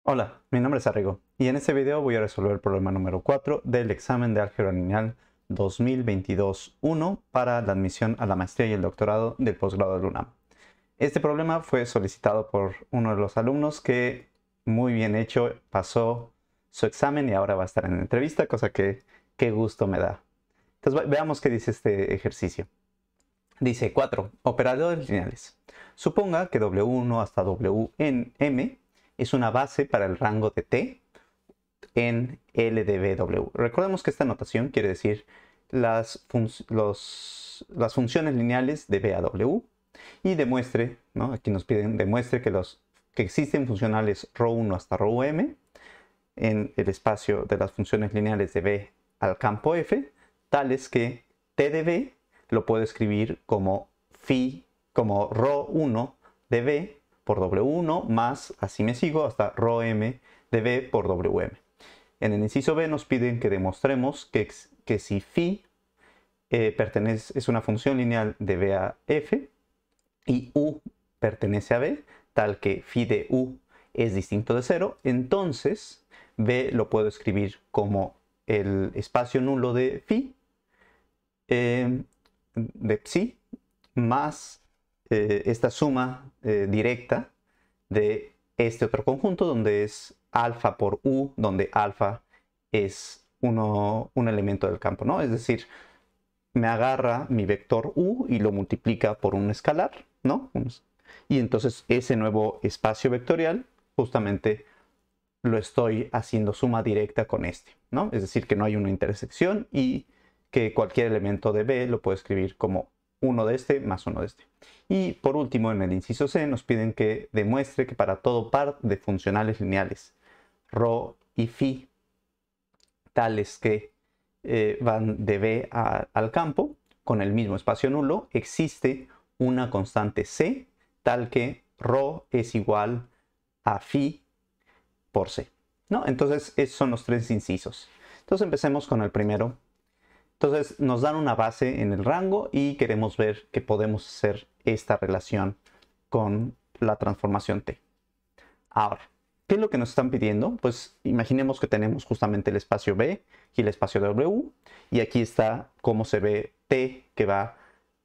Hola, mi nombre es Arrigo y en este video voy a resolver el problema número 4 del examen de álgebra lineal 2022-1 para la admisión a la maestría y el doctorado del posgrado de UNAM. Este problema fue solicitado por uno de los alumnos que muy bien hecho pasó su examen y ahora va a estar en entrevista, cosa que qué gusto me da. Entonces veamos qué dice este ejercicio. Dice 4. Operadores lineales. Suponga que W1 hasta Wm es una base para el rango de T en L de BW. Recordemos que esta notación quiere decir las funciones lineales de B a W y demuestre, ¿no? Aquí nos piden demuestre que existen funcionales ρ1 hasta ρm en el espacio de las funciones lineales de B al campo F, tales que T de B lo puedo escribir como como ρ1 de B por W1 más, así me sigo, hasta ρm de B por Wm. En el inciso B nos piden que demostremos que si phi es una función lineal de B a F y U pertenece a B, tal que phi de U es distinto de 0, entonces B lo puedo escribir como el espacio nulo de phi de psi más esta suma directa de este otro conjunto donde es alfa por U, donde alfa es un elemento del campo, ¿no? Es decir, me agarra mi vector U y lo multiplica por un escalar, ¿no? Y entonces ese nuevo espacio vectorial justamente lo estoy haciendo suma directa con este, ¿no? Es decir, que no hay una intersección y que cualquier elemento de B lo puedo escribir como uno de este más uno de este. Y por último, en el inciso C nos piden que demuestre que para todo par de funcionales lineales, ρ y phi, tales que van de B al campo, con el mismo espacio nulo, existe una constante C, tal que ρ es igual a phi por C, ¿no? Entonces, esos son los tres incisos. Entonces, empecemos con el primero. Entonces, nos dan una base en el rango y queremos ver que podemos hacer esta relación con la transformación T. Ahora, ¿qué es lo que nos están pidiendo? Pues imaginemos que tenemos justamente el espacio B y el espacio W, y aquí está cómo se ve T que va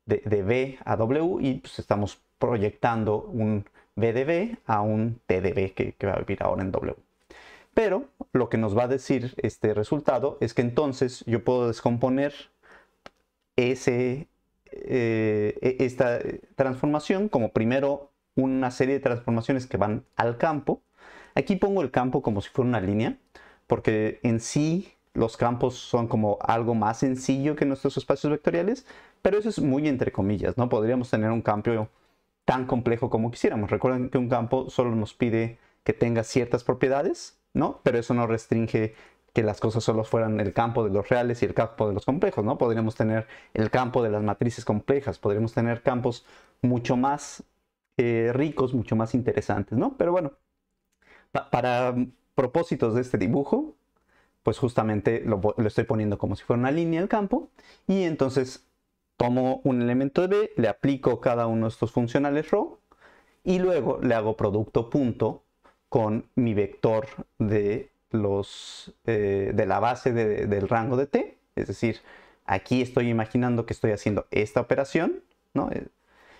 de B a W, y pues estamos proyectando un B de B a un T de B que va a vivir ahora en W. Pero lo que nos va a decir este resultado es que entonces yo puedo descomponer esta transformación como primero una serie de transformaciones que van al campo. Aquí pongo el campo como si fuera una línea, porque en sí los campos son como algo más sencillo que nuestros espacios vectoriales, pero eso es muy entre comillas, ¿no? Podríamos tener un campo tan complejo como quisiéramos. Recuerden que un campo solo nos pide que tenga ciertas propiedades, ¿no? Pero eso no restringe que las cosas solo fueran el campo de los reales y el campo de los complejos, ¿no? Podríamos tener el campo de las matrices complejas, podríamos tener campos mucho más ricos, mucho más interesantes, ¿no? Pero bueno, para propósitos de este dibujo, pues justamente lo estoy poniendo como si fuera una línea el campo, y entonces tomo un elemento de B, le aplico cada uno de estos funcionales ρ, y luego le hago producto punto con mi vector de la base del rango de T. Es decir, aquí estoy imaginando que estoy haciendo esta operación, ¿no?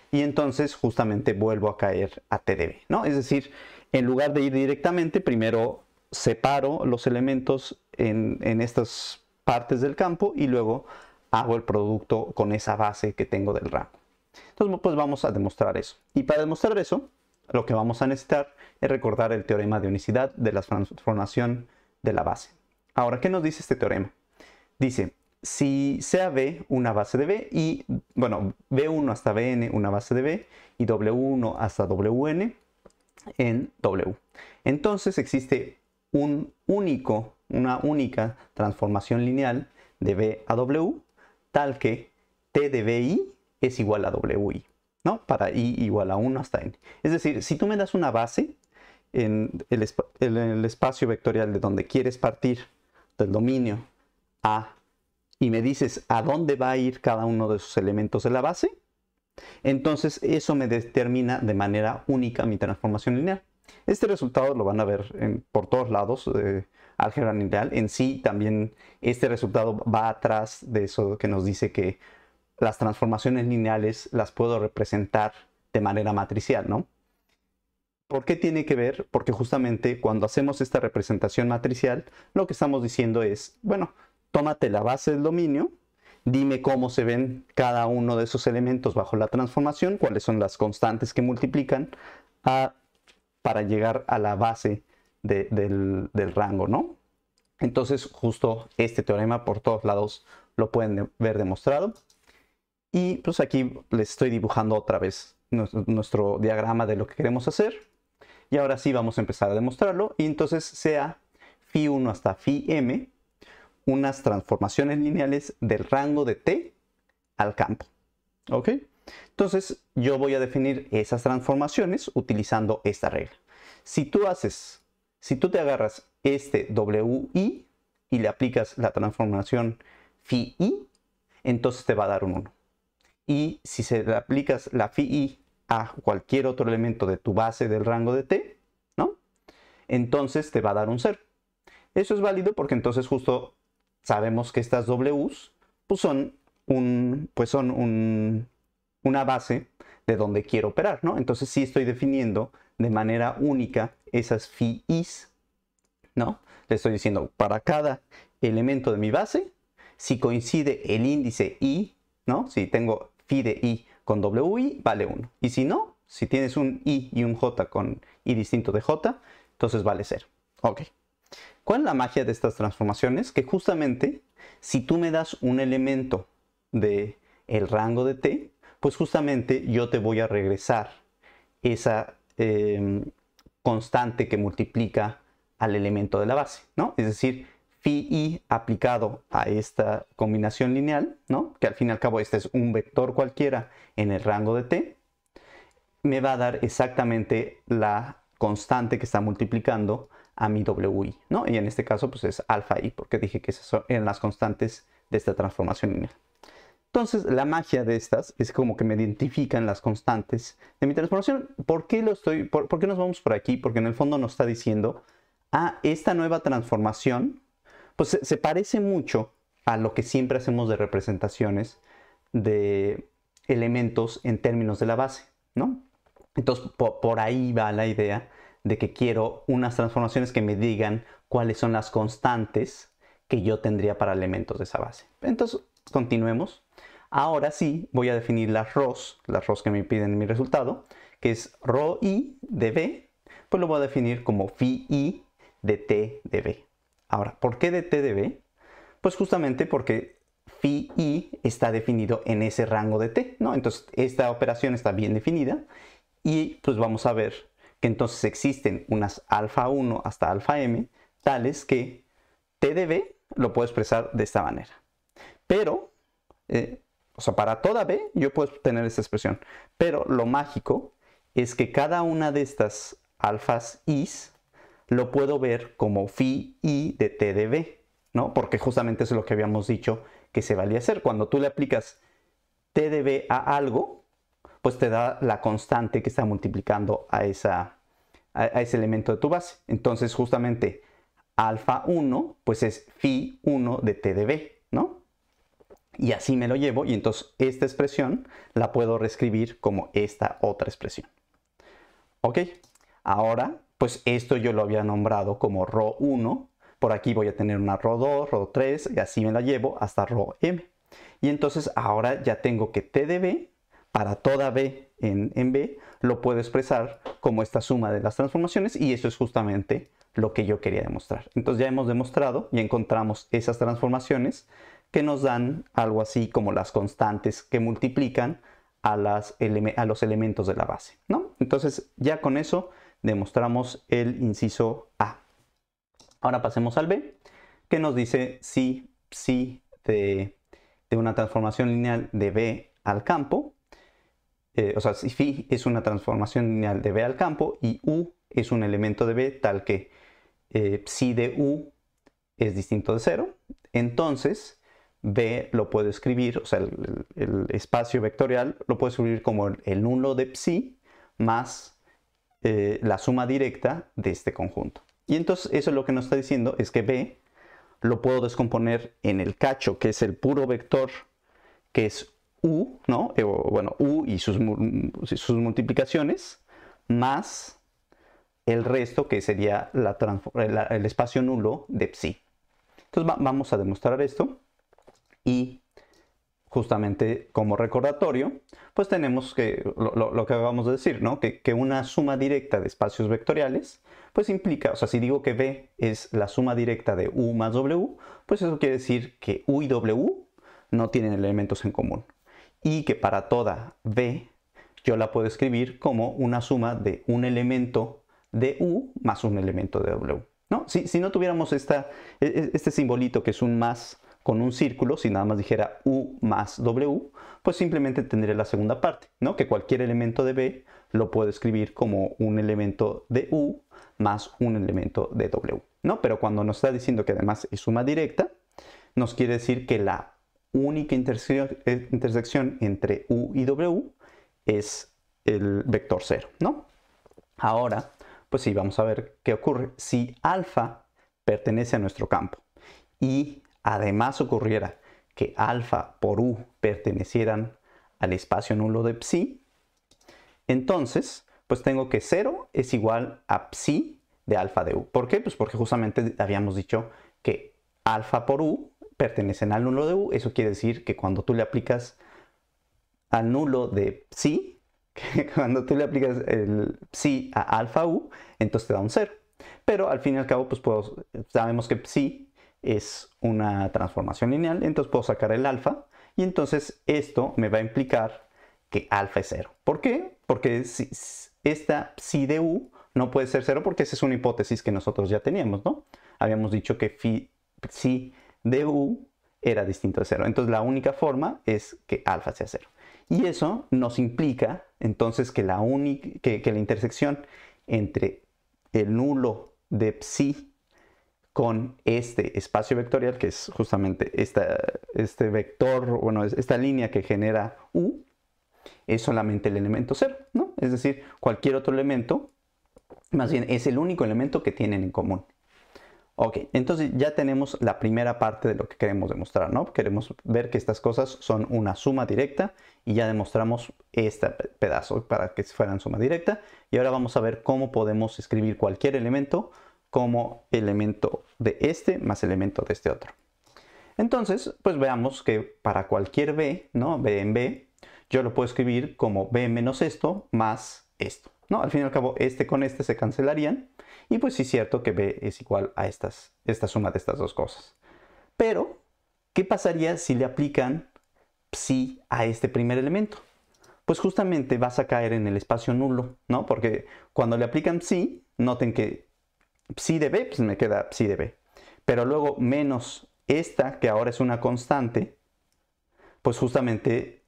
Y entonces justamente vuelvo a caer a T de B, ¿no? Es decir, en lugar de ir directamente, primero separo los elementos en estas partes del campo y luego hago el producto con esa base que tengo del rango. Entonces, pues vamos a demostrar eso. Y para demostrar eso, lo que vamos a necesitar es recordar el teorema de unicidad de la transformación de la base. Ahora, ¿qué nos dice este teorema? Dice, si sea B una base de B y, bueno, B1 hasta Bn una base de B y W1 hasta Wn en W. Entonces existe una única transformación lineal de B a W, tal que T de BI es igual a WI, ¿no? Para I igual a 1 hasta N. Es decir, si tú me das una base en el espacio vectorial de donde quieres partir del dominio A y me dices a dónde va a ir cada uno de esos elementos de la base, entonces eso me determina de manera única mi transformación lineal. Este resultado lo van a ver por todos lados, álgebra lineal. En sí también este resultado va atrás de eso que nos dice que las transformaciones lineales las puedo representar de manera matricial, ¿no? ¿Por qué tiene que ver? Porque justamente cuando hacemos esta representación matricial, lo que estamos diciendo es, bueno, tómate la base del dominio, dime cómo se ven cada uno de esos elementos bajo la transformación, cuáles son las constantes que multiplican para llegar a la base del rango, ¿no? Entonces, justo este teorema por todos lados lo pueden ver demostrado. Y pues aquí les estoy dibujando otra vez nuestro diagrama de lo que queremos hacer. Y ahora sí vamos a empezar a demostrarlo. Y entonces sea φ1 hasta φm unas transformaciones lineales del rango de t al campo. ¿Ok? Entonces yo voy a definir esas transformaciones utilizando esta regla. Si tú te agarras este wi y le aplicas la transformación φi, entonces te va a dar un 1. Y si se le aplicas la φi a cualquier otro elemento de tu base del rango de t, ¿no? Entonces te va a dar un 0. Eso es válido porque entonces justo sabemos que estas w's pues son una base de donde quiero operar, ¿no? Entonces sí estoy definiendo de manera única esas fi's, ¿no? Le estoy diciendo para cada elemento de mi base, si coincide el índice i, ¿no? Si tengo phi de i con wi, vale 1. Y si no, si tienes un i y un j con i distinto de j, entonces vale 0. Ok. ¿Cuál es la magia de estas transformaciones? Que justamente, si tú me das un elemento del rango de t, pues justamente yo te voy a regresar esa constante que multiplica al elemento de la base, ¿no? Es decir, φi aplicado a esta combinación lineal, ¿no? Que al fin y al cabo este es un vector cualquiera en el rango de t, me va a dar exactamente la constante que está multiplicando a mi wi, ¿no? Y en este caso pues es alfa i, porque dije que esas eran las constantes de esta transformación lineal. Entonces la magia de estas es como que me identifican las constantes de mi transformación. ¿Por qué nos vamos por aquí? Porque en el fondo nos está diciendo, esta nueva transformación pues se parece mucho a lo que siempre hacemos de representaciones de elementos en términos de la base, ¿no? Entonces por ahí va la idea de que quiero unas transformaciones que me digan cuáles son las constantes que yo tendría para elementos de esa base. Entonces continuemos. Ahora sí voy a definir las ROs que me piden en mi resultado, que es ρi de b, pues lo voy a definir como φi de t de b. Ahora, ¿por qué de t de b? Pues justamente porque φi está definido en ese rango de t, ¿no? Entonces esta operación está bien definida y pues vamos a ver que entonces existen unas alfa 1 hasta alfa m tales que t de b lo puedo expresar de esta manera. Pero, o sea, para toda b yo puedo tener esta expresión. Pero lo mágico es que cada una de estas alfas i's lo puedo ver como phi i de t de b, ¿no? Porque justamente eso es lo que habíamos dicho que se valía hacer. Cuando tú le aplicas t de b a algo, pues te da la constante que está multiplicando a ese elemento de tu base. Entonces justamente alfa 1 pues es phi 1 de t de b, ¿no? Y así me lo llevo y entonces esta expresión la puedo reescribir como esta otra expresim. ¿Ok? Ahora pues esto yo lo había nombrado como ρ1. Por aquí voy a tener una ρ2, ρ3 y así me la llevo hasta ρm. Y entonces ahora ya tengo que t de b para toda b en b lo puedo expresar como esta suma de las transformaciones y eso es justamente lo que yo quería demostrar. Entonces ya hemos demostrado y encontramos esas transformaciones que nos dan algo así como las constantes que multiplican a los elementos de la base, ¿no? Entonces ya con eso demostramos el inciso A. Ahora pasemos al B, que nos dice si de una transformación lineal de B al campo, o sea, si phi es una transformación lineal de B al campo y U es un elemento de B tal que psi de U es distinto de 0, entonces B lo puedo escribir, o sea, el espacio vectorial lo puedo escribir como el nulo de psi más la suma directa de este conjunto. Y entonces eso lo que nos está diciendo es que B lo puedo descomponer en el cacho, que es el puro vector, que es U, ¿no? Bueno, U y sus multiplicaciones, más el resto, que sería el espacio nulo de psi. Entonces vamos a demostrar esto, y justamente como recordatorio, pues tenemos que lo que acabamos de decir, ¿no? Que una suma directa de espacios vectoriales, pues implica, o sea, si digo que B es la suma directa de U más W, pues eso quiere decir que U y W no tienen elementos en común. Y que para toda B yo la puedo escribir como una suma de un elemento de U más un elemento de W, ¿no? Si no tuviéramos este simbolito que es un más con un círculo, si nada más dijera U más W, pues simplemente tendría la segunda parte, ¿no? Que cualquier elemento de B lo puedo escribir como un elemento de U más un elemento de W, ¿no? Pero cuando nos está diciendo que además es suma directa, nos quiere decir que la única intersección entre U y W es el vector 0, ¿no? Ahora, pues sí, vamos a ver qué ocurre. Si alfa pertenece a nuestro campo y además ocurriera que alfa por U pertenecieran al espacio nulo de psi, entonces, pues tengo que 0 es igual a psi de alfa de U. ¿Por qué? Pues porque justamente habíamos dicho que alfa por U pertenecen al nulo de U. Eso quiere decir que cuando tú le aplicas al nulo de psi, que cuando tú le aplicas el psi a alfa U, entonces te da un 0. Pero al fin y al cabo, pues sabemos que psi es una transformación lineal, entonces puedo sacar el alfa, y entonces esto me va a implicar que alfa es 0. ¿Por qué? Porque esta psi de U no puede ser 0 porque esa es una hipótesis que nosotros ya teníamos, ¿no? Habíamos dicho que psi de U era distinto de 0. Entonces la única forma es que alfa sea 0. Y eso nos implica entonces que la intersección entre el nulo de psi con este espacio vectorial, que es justamente este vector, bueno, esta línea que genera U, es solamente el elemento 0, ¿no? Es decir, cualquier otro elemento, más bien es el único elemento que tienen en común. Ok, entonces ya tenemos la primera parte de lo que queremos demostrar, ¿no? Queremos ver que estas cosas son una suma directa y ya demostramos este pedazo para que fueran suma directa. Y ahora vamos a ver cómo podemos escribir cualquier elemento como elemento de este más elemento de este otro. Entonces, pues veamos que para cualquier B, ¿no? B en B, yo lo puedo escribir como B menos esto más esto, ¿no? Al fin y al cabo, este con este se cancelarían. Y pues sí es cierto que B es igual a esta suma de estas dos cosas. Pero, ¿qué pasaría si le aplican psi a este primer elemento? Pues justamente vas a caer en el espacio nulo, ¿no? Porque cuando le aplican psi, noten que psi de B, pues me queda psi de B. Pero luego menos esta, que ahora es una constante, pues justamente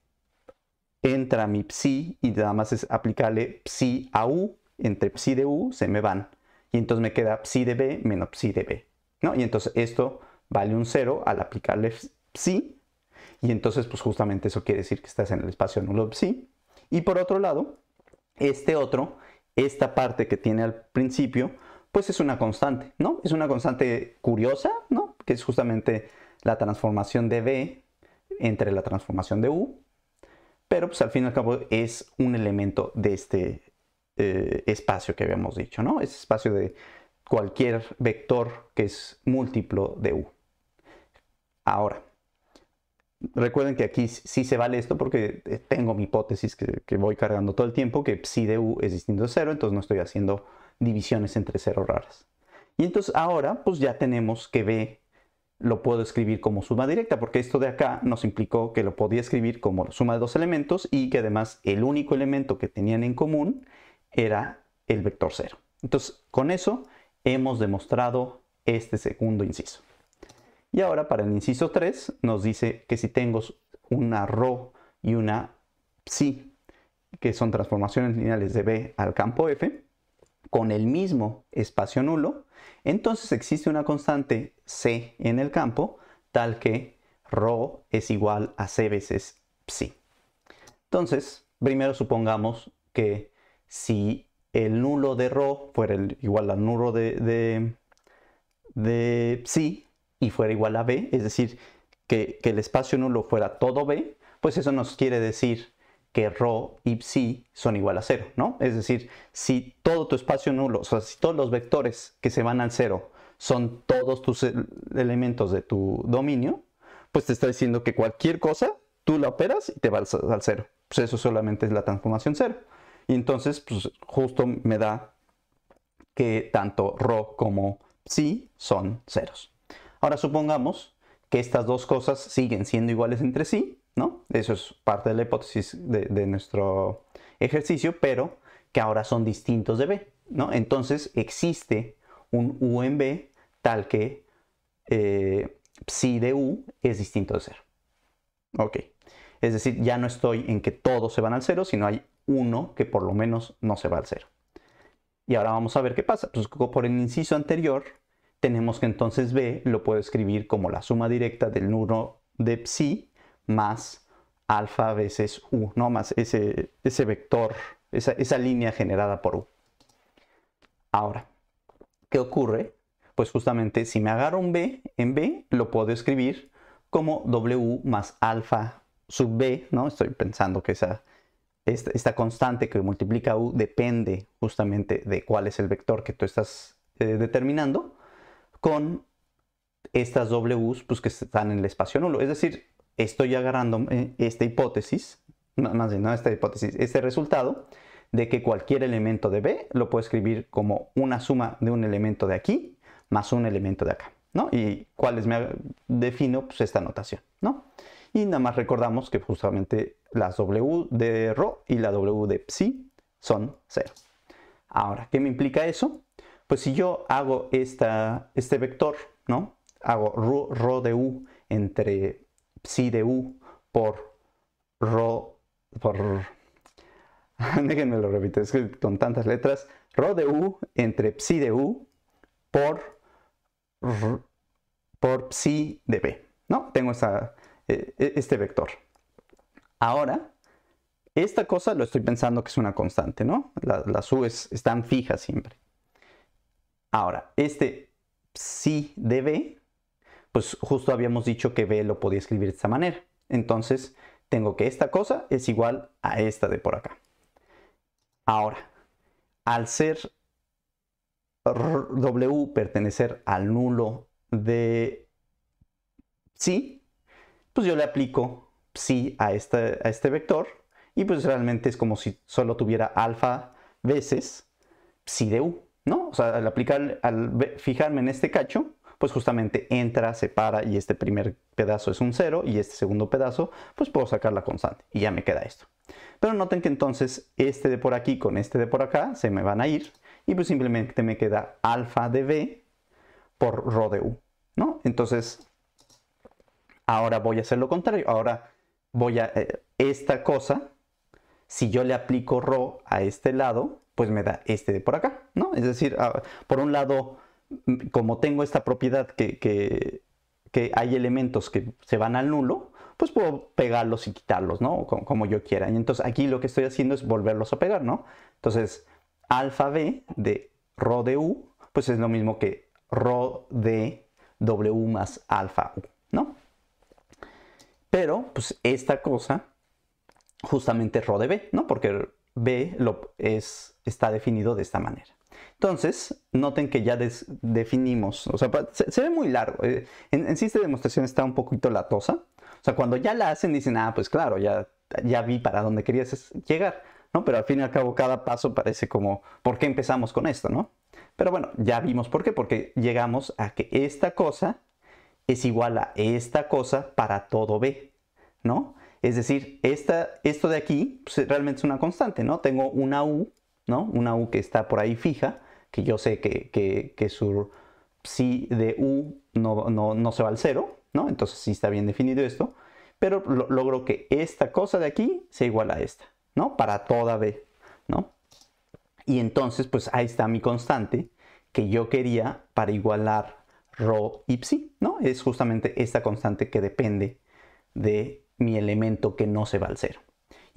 entra mi psi y nada más es aplicarle psi a U. Entre psi de U se me van. Y entonces me queda psi de B menos psi de B, ¿no? Y entonces esto vale un 0 al aplicarle psi. Y entonces pues justamente eso quiere decir que estás en el espacio nulo de psi. Y por otro lado, esta parte que tiene al principio, pues es una constante, ¿no? Es una constante curiosa, ¿no? Que es justamente la transformación de B entre la transformación de U. Pero pues al fin y al cabo es un elemento de este espacio que habíamos dicho, ¿no? Es espacio de cualquier vector que es múltiplo de U. Ahora, recuerden que aquí sí se vale esto porque tengo mi hipótesis que voy cargando todo el tiempo, que psi de U es distinto de 0, entonces no estoy haciendo divisiones entre 0 raras. Y entonces ahora pues ya tenemos que B lo puedo escribir como suma directa, porque esto de acá nos implicó que lo podía escribir como suma de dos elementos y que además el único elemento que tenían en común era el vector 0. Entonces, con eso hemos demostrado este segundo inciso. Y ahora para el inciso 3 nos dice que si tengo una ρ y una psi, que son transformaciones lineales de B al campo F, con el mismo espacio nulo, entonces existe una constante C en el campo, tal que ρ es igual a C veces psi. Entonces, primero supongamos que si el nulo de rho fuera igual al nulo de psi y fuera igual a b, es decir, que el espacio nulo fuera todo b, pues eso nos quiere decir que rho y psi son igual a 0, ¿no? Es decir, si todo tu espacio nulo, o sea, si todos los vectores que se van al 0 son todos tus elementos de tu dominio, pues te está diciendo que cualquier cosa tú la operas y te va al 0. Pues eso solamente es la transformación 0. Y entonces, pues justo me da que tanto rho como psi son ceros. Ahora supongamos que estas dos cosas siguen siendo iguales entre sí, ¿no? Eso es parte de la hipótesis de nuestro ejercicio, pero que ahora son distintos de b, ¿no? Entonces existe un u en b tal que psi de u es distinto de 0. Ok. Es decir, ya no estoy en que todos se van al 0, sino hay uno que por lo menos no se va al 0. Y ahora vamos a ver qué pasa. Pues por el inciso anterior, tenemos que entonces b lo puedo escribir como la suma directa del nulo de psi más alfa veces u, ¿no? Más ese vector, esa línea generada por u. Ahora, ¿qué ocurre? Pues justamente si me agarro un b, en b lo puedo escribir como w más alfa sub b, ¿no? Estoy pensando que esta constante que multiplica u depende justamente de cuál es el vector que tú estás determinando, con estas w's pues, que están en el espacio nulo. Es decir, estoy agarrando esta hipótesis, más bien, no esta hipótesis, este resultado de que cualquier elemento de b lo puedo escribir como una suma de un elemento de aquí más un elemento de acá, ¿no? Y cuáles me defino, pues esta notación, ¿no? Y nada más recordamos que justamente las w de rho y la w de psi son 0. Ahora, ¿qué me implica eso? Pues si yo hago este vector, ¿no? Hago rho de u entre psi de u por rho, déjenme lo repito, es que con tantas letras, rho de u entre psi de u por psi de b, ¿no? Tengo este vector. Ahora, esta cosa lo estoy pensando que es una constante, ¿no? Las u están fijas siempre. Ahora, este psi de b, pues justo habíamos dicho que b lo podía escribir de esta manera. Entonces, tengo que esta cosa es igual a esta de por acá. Ahora, al ser w pertenecer al nulo de psi, pues yo le aplico psi a este vector y pues realmente es como si solo tuviera alfa veces psi de u, ¿no? O sea, al fijarme en este cacho, pues justamente entra, separa y este primer pedazo es un 0 y este segundo pedazo, pues puedo sacar la constante y ya me queda esto. Pero noten que entonces este de por aquí con este de por acá se me van a ir y pues simplemente me queda alfa de b por rho de u, ¿no? Entonces, ahora voy a hacer lo contrario. Ahora voy a esta cosa, si yo le aplico rho a este lado, pues me da este de por acá, ¿no? Es decir, por un lado, como tengo esta propiedad que hay elementos que se van al nulo, pues puedo pegarlos y quitarlos, ¿no? Como yo quiera. Y entonces aquí lo que estoy haciendo es volverlos a pegar, ¿no? Entonces, alfa b de rho de u, pues es lo mismo que rho de w más alfa u, ¿no? Pero, pues esta cosa justamente es rho de b, ¿no? Porque b está definido de esta manera. Entonces, noten que ya definimos, o sea, se ve muy largo. En sí esta demostración está un poquito latosa. O sea, cuando ya la hacen dicen, pues claro, ya vi para dónde querías llegar, ¿no? Pero al fin y al cabo cada paso parece como, ¿por qué empezamos con esto, no? Pero bueno, ya vimos por qué, porque llegamos a que esta cosa es igual a esta cosa para todo b, ¿no? Es decir, esto de aquí pues, realmente es una constante, ¿no? Tengo una u, ¿no? Una u que está por ahí fija, que yo sé que su psi de u no se va al 0, ¿no? Entonces sí está bien definido esto, pero logro que esta cosa de aquí sea igual a esta, ¿no? Para toda b, ¿no? Y entonces, pues ahí está mi constante que yo quería para igualar rho y psi, ¿no? Es justamente esta constante que depende de mi elemento que no se va al 0.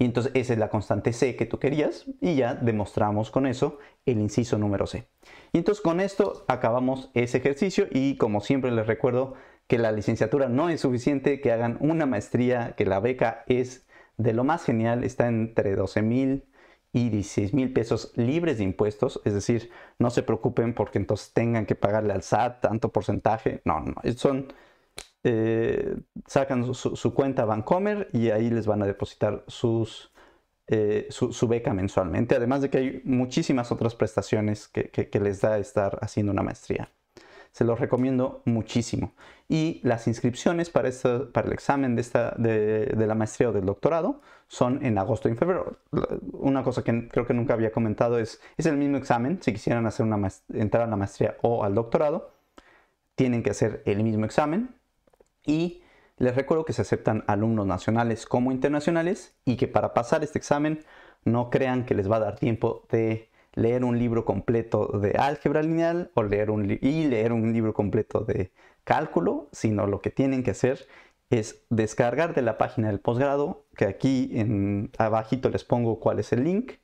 Y entonces esa es la constante C que tú querías y ya demostramos con eso el inciso número C. Y entonces con esto acabamos ese ejercicio y como siempre les recuerdo que la licenciatura no es suficiente, que hagan una maestría, que la beca es de lo más genial, está entre 12,000 y 16,000 pesos libres de impuestos, es decir, no se preocupen porque entonces tengan que pagarle al SAT tanto porcentaje, no, son... sacan su cuenta Bancomer y ahí les van a depositar su beca mensualmente, además de que hay muchísimas otras prestaciones que les da estar haciendo una maestría. Se los recomiendo muchísimo. Y las inscripciones para el examen de la maestría o del doctorado son en agosto y en febrero. Una cosa que creo que nunca había comentado es el mismo examen. Si quisieran hacer entrar a la maestría o al doctorado, tienen que hacer el mismo examen. Y les recuerdo que se aceptan alumnos nacionales como internacionales y que para pasar este examen no crean que les va a dar tiempo de leer un libro completo de álgebra lineal o leer un libro completo de cálculo, sino lo que tienen que hacer es descargar de la página del posgrado, que aquí abajito les pongo cuál es el link,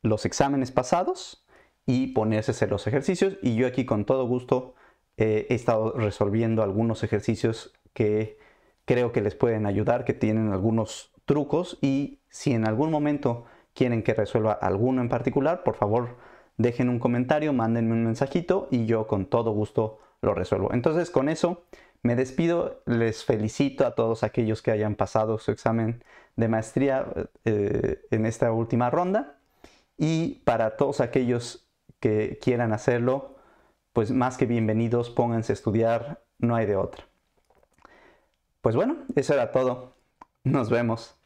los exámenes pasados y ponerse a hacer los ejercicios. Y yo aquí con todo gusto he estado resolviendo algunos ejercicios que creo que les pueden ayudar, que tienen algunos trucos, y si en algún momento quieren que resuelva alguno en particular, por favor dejen un comentario, mándenme un mensajito y yo con todo gusto lo resuelvo. Entonces con eso me despido, les felicito a todos aquellos que hayan pasado su examen de maestría en esta última ronda, y para todos aquellos que quieran hacerlo, pues más que bienvenidos, pónganse a estudiar, no hay de otra. Pues bueno, eso era todo. Nos vemos.